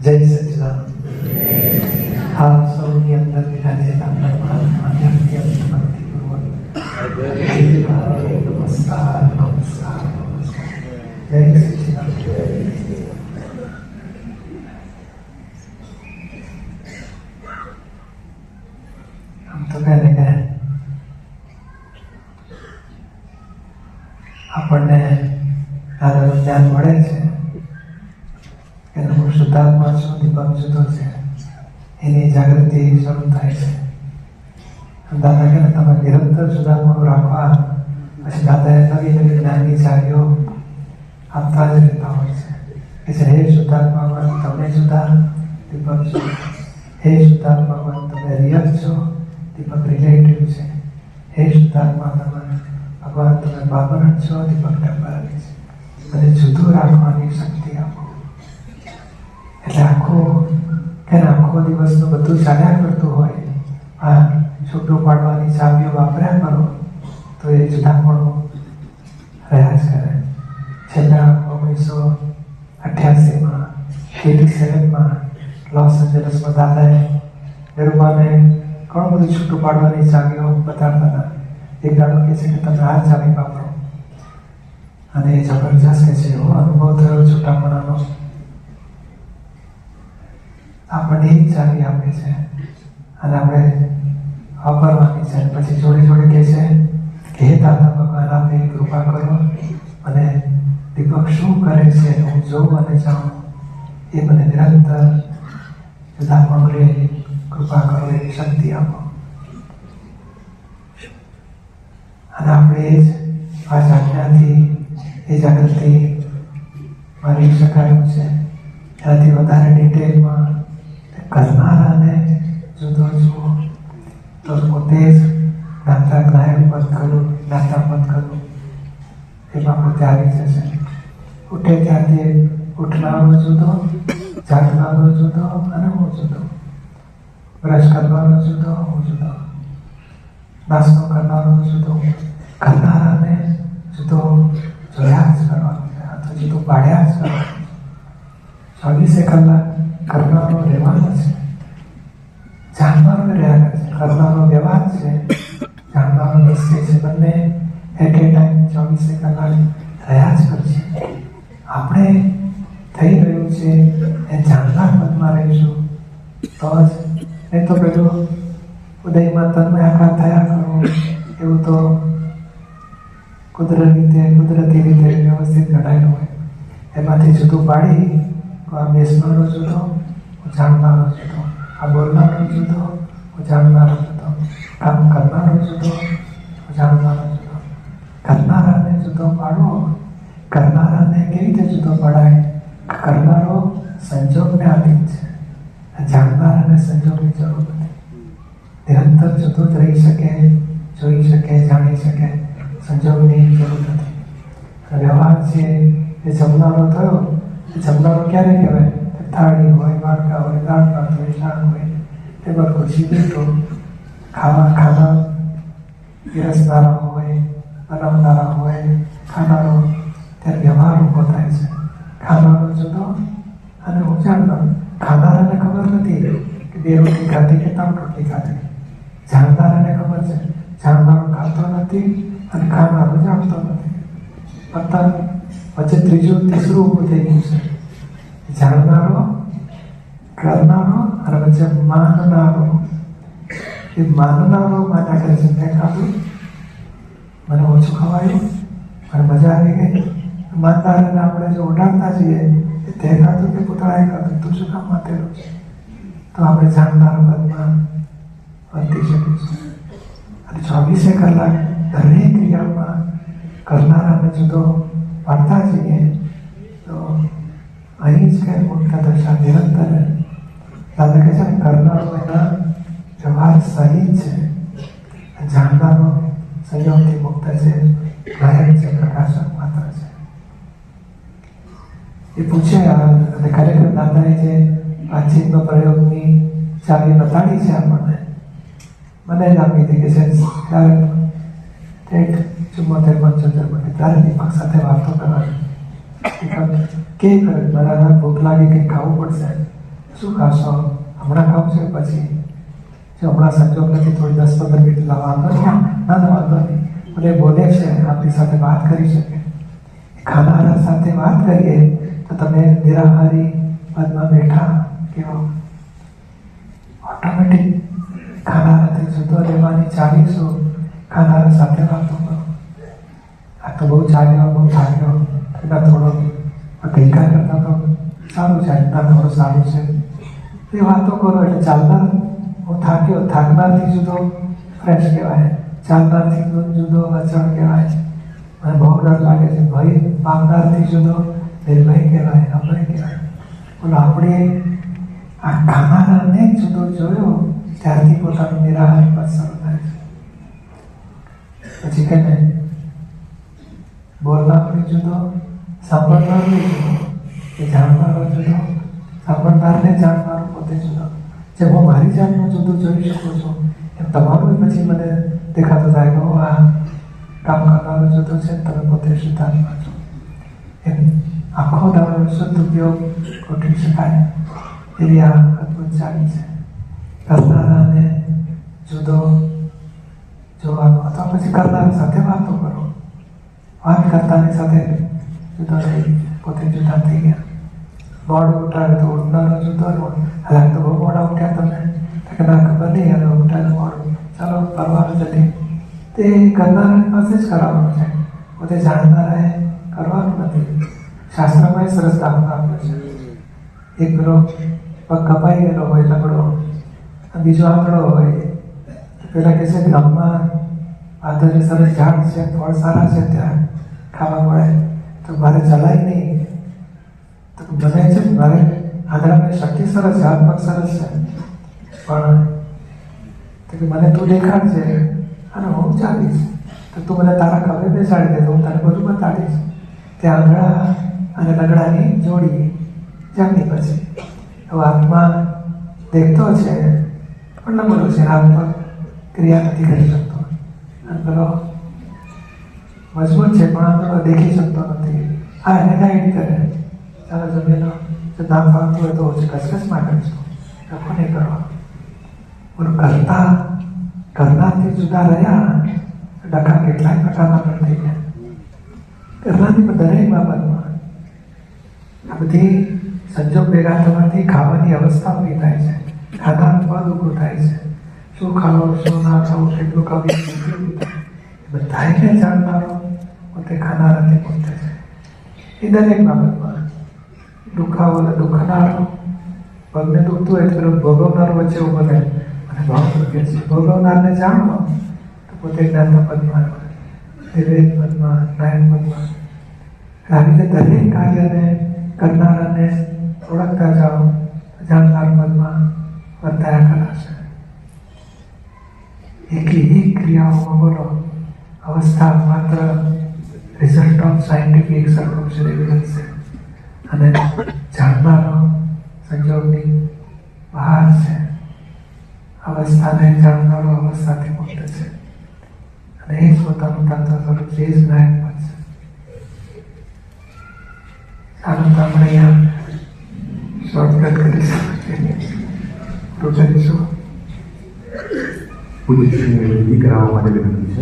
જય સચિદાનંદ. આપ સૌની અંદર બિરાજેલા પરમાત્મા ભક્તિપૂર્વક નમસ્કાર નમસ્કાર નમસ્કાર. જય સચિદાનંદ. આમ તો કહે કે આપણને દાદાનું જ્ઞાન મળે છે કે હું શુદ્ધાત્મા છું, દીપક જુદો છે, એની જાગૃતિ શરૂ થાય છે. દાદા કે તમે નિરંતર શુદ્ધાત્માનું રાખવા, પછી દાદાએ નવી નવી જ્ઞાનની ચાવીઓ આપતા જ રહેતા હોય છે. કે છે હે શુદ્ધાત્મામાં તમે જુદા, દીપક જુદો. હે શુદ્ધાત્મામાં તમે રિયલ છો, દીપક રિલેટિવ છે. હે શુદ્ધાત્મા તમે ભગવાન તમે બાબરણ છો, દીપક ટેમ્પરરી છે. અને જુદું રાખવાની શક્તિ આપો. એટલે આખો દિવસનું બધું ચાલ્યા કરતું હોય, આ છૂટું પાડવાની ચાવીઓ વાપર્યા કરો તો એ જુદાપણું રહ્યા જ કરે. છેલ્લા 1988માં 87માં લોસ એન્જલસમાં દાદાએ નિરૂપાને ઘણું બધું છૂટું પાડવાની ચાવીઓ બતાડતા હતા. એક દાડો કહે છે કે તમે આ ચાવી વાપરો, અને એ જબરજસ્ત કે છે એવો અનુભવ થયો છૂટાપણાનો. આપણને એ જ ચાવી આપે છે અને આપણે વાપરવાની છે. પછી જોડે જોડે કહે છે કે હે દાદા ભગવાન આપે કૃપા કરો અને દીપક શું કરે છે હું જોઉં અને જાઉં, એ મને નિરંતર જુદાપણું લે કૃપા કરો, એવી શક્તિ આપો. અને આપણે એ જ આ આજ્ઞાથી એ જાગૃતિ મારી શકાયું છે. એનાથી વધારે ડિટેલમાં કરનારાને જુદો જુઓ તો પોતે જ જ્ઞાતા જ્ઞાયક પદ કરું, જ્ઞાતા પદ કરું, એમાં પોતે આવી જશે. ઉઠે ત્યાંથી ઉઠનારો જુદો, જાગનારો જુદો અને હું જુદો. બ્રશ કરવાનો જુદો, હું જુદો. નાસ્તો કરનારો જુદો. કરનારાને જુદો જોયા જ કરવાનું, આ તો જુદું પાડ્યા જ કરવાનું. 24 કલાક કરનારો રહેવાનો છે, જાણનારો રહ્યા છે. કરનારો વ્યવહાર છે, જાણનારો નિશ્ચય છે. બંને એટ એ ટાઈમ 24 કલાક રહ્યા જ કરશે. આપણે થઈ રહ્યું છે એ જાણનાર પદમાં રહીશું તો જ. નહીં તો પેલું ઉદયમાં તન્મય આકાર થયા કરો એવું તો કુદરતી રીતે વ્યવસ્થિત ઘડાયેલું હોય. એમાંથી જુદું પાડી આ બેસનારો જુદો, હું જાણનારો જુદો. આ બોલનારો જુદો, હું જાણનારો જુદો. કામ કરનારો જુદો, હું જાણનારો જુદો. કરનારાને જુદો પાડો. કરનારાને કેવી રીતે જુદો પડાય? કરનારો સંજોગને આધીન છે, જાણનારાને સંજોગની જરૂર નથી. નિરંતર જુદો જ રહી શકે, જોઈ શકે, જાણી શકે, સંજોગની જરૂર નથી. વ્યવહાર છે એ જમનારો થયો. જમનારો ક્યારે કહેવાય? થાળી હોય, વાડકા હોય, દાળ ભાત હોય, શાક હોય, ટેબલ ખુરશી બેઠો ખાના પીરસનારા હોય, બનાવનારા હોય, ખાનારો, ત્યારે વ્યવહાર ઊભો થાય છે. ખાનારો જુદો અને હું જાણનારો. ખાનારાને ખબર નથી કે 2 રોટલી ખાધી કે 3 રોટલી ખાધી. જાણનારાને ખબર છે. જાણનારો ખાતો નથી અને ખાનારો જાણતો નથી. પતંગ વચ્ચે ત્રીસરું ઊભું થઈ ગયું છે. જાણનારો, કરનારો અને વચ્ચે માનનારો. એ માનનારો માન્યા કરે છે મેં ખાધું, મને ઓછું ખવાયું, મને મજા આવી ગઈ. માનનારાને આપણે જો ઉડાડતા જઈએ તે ખાધું કે પુતળાએ ખાધું, તું શું કામ માતેલું છે? તો આપણે જાણનારા પદમાં વર્તી શકીશું. અને 24 કલાક દરેક ક્રિયામાં કરનારાને જુદો પાડતા જઈએ તો અહીં જ કંઈ મુક્ત દશા નિરંતર. દાદા કહે છે ને કરનારો એના વ્યવહાર સહી છે, જાણનારો સંયોગથી મુક્ત છે, ગાયક છે, પ્રકાશક માત્ર છે. એ પૂછે અને ખરેખર દાદાએ જે વાતચીતનો પ્રયોગની ચાવી બતાડી છે આપણને, મને જ આપી હતી કે છે ત્યારે 74-75 ત્યારે દીપક સાથે વાતો કરવાની. કે બરાબર ભૂખ લાગી કંઈ ખાવું પડશે શું ખાશો? હમણાં ખાવ છે પછી જો હમણાં સંજોગ નથી, થોડી 10-15 મિનિટ વાંધો નહીં, ના વાંધો નહીં, એટલે બોલે છે આપણી સાથે વાત કરી શકે. ખાનારા સાથે વાત કરીએ તો તમે નિરાહારી પદમાં બેઠા કેવા ઓટોમેટિક ખાનારાથી જુદો રહેવાની ચાલીશું. ખાનારા સાથે વાતો કરો. આ તો બહુ ચાલ્યો, બહુ થાક્યો, એટલે થોડો ગઈકાલ કરતા તો સારું છે, આજના થોડું સારું છે, એ વાતો કરો. એટલે ચાલનાર હું થાક્યો, થાકનારથી જુદો ફ્રેશ કહેવાય, ચાલનારથી જુદો અચળ કહેવાય. મને બહુ ડર લાગે છે, ભય પામનારથી જુદો નિર્ભય કહેવાય, અભય કહેવાય. બોલો આપણે આ ખાનારાને જુદો જોયો ત્યારથી પોતાનું નિરાહાર પદ શરૂ થાય છે. પછી કે બોલનારથી જુદો, સાંભળનારને જુદો, એ જાણનારો જુદો, સાંભળનારને જાણનારો પોતે જુદો. જેમ હું મારી જાતનું જુદું જોઈ શકું છું એમ તમારું પછી મને દેખાતું થાય કે આ કામ કરનારો જુદો છે, તમે પોતે શુદ્ધાત્મા છો. એમ આખો દાડો શુદ્ધ ઉપયોગ ગોઠવી શકાય એવી આ અદભુત ચાલી છે. કરનારાને જુદો જોવાનો, અથવા પછી કરનારા સાથે વાતો કરો. વાત કરતાની સાથે જુદો રહી પોતે જુદા થઈ ગયા. મોડું ઉઠાવે તો ઉઠનારો જુદો, હાલાક તો બહુ મોડા ઉઠ્યા તમે, કે ના ખબર નહીં હવે ઉઠાવે મોડું, ચાલો કરવાનું જતી, તે કરનારાની પાસે જ કરાવવાનું છે, પોતે જાણનારાએ કરવાનું નથી. શાસ્ત્રમાં સરસ દાખલો આપ્યો છે. એક પેલો પગ કપાઈ ગયેલો હોય લંગડો, બીજો આંકડો હોય, પેલા કહે છે ગામમાં આધરે સરસ ઝાડ છે, ફળ સારા છે, ત્યાં ખાવા મળે, તો મારે ચલાય નહીં, તો મને છે મારે આંધળામાં શક્તિ સરસ છે, હાથ પગ સરસ છે, પણ મને તું દેખાડશે અને હું ચાલીશ, તો તું મને તારા ખભે બેસાડી દે તો હું તને બધું બતાડીશ. ત્યાં આંધળા અને લંગડાની જોડી જામી. પછી હવે આત્મા દેખતો છે પણ લંગડો છે, હાથ પગ ક્રિયા નથી કરી શકતો, અને પેલો મજબૂત છે પણ આંધળો દેખી શકતો નથી. આ એને ગાઈડ કરે, ચાલો જમીનો જો નામ ફાવતું હોય તો કચકચમાં કરીશું, લખો નહીં કરવા. બોલો કરનારથી જુદા રહ્યા ડખા કેટલાય પ્રકારના પણ થઈ ગયા. કરનારની દરેક બાબતમાં આ બધી સંજોગ ભેગા થવાથી ખાવાની અવસ્થા ઊભી થાય છે, ખાવાનું પદ ઊભું થાય છે, શું ખાવું શું ના ખાવું કેટલું ખાવું બધાને જાણનારો પોતે ખાનારાથી પોતે છે. એ દરેક બાબતમાં દુખાવો એટલે દુખનારો, પગને દુખતું હોય તો ભોગવનારો વચ્ચે ઉભો રહે અને ભાવ દુખે છે. ભોગવનારને જાણો તો પોતે જ્ઞાતા પદમાં, વિવેક પદમાં, નાયક પદમાં. આવી રીતે દરેક કાર્યને કરનારાને ઓળખતા જાઓ, જાણનાર પદમાં વર્તાયા કરાશે. એકી ક્રિયાઓમાં બોલો અવસ્થા માત્ર result of scientific circumstance evidence છે, અને જાણનારો સંજોગની બહાર છે. અવસ્થાને જાણનારો અવસ્થાથી મુક્ત છે, અને એ જ પોતાનું તત્વ સ્વરૂપ છે, એ જ નાયક પદ છે. સારું, તો આપણે અહીંયા શોર્ટકટ કરીશું, પૂરું કરીશું. પૂરી કરાવવા માટે વિનંતી છે.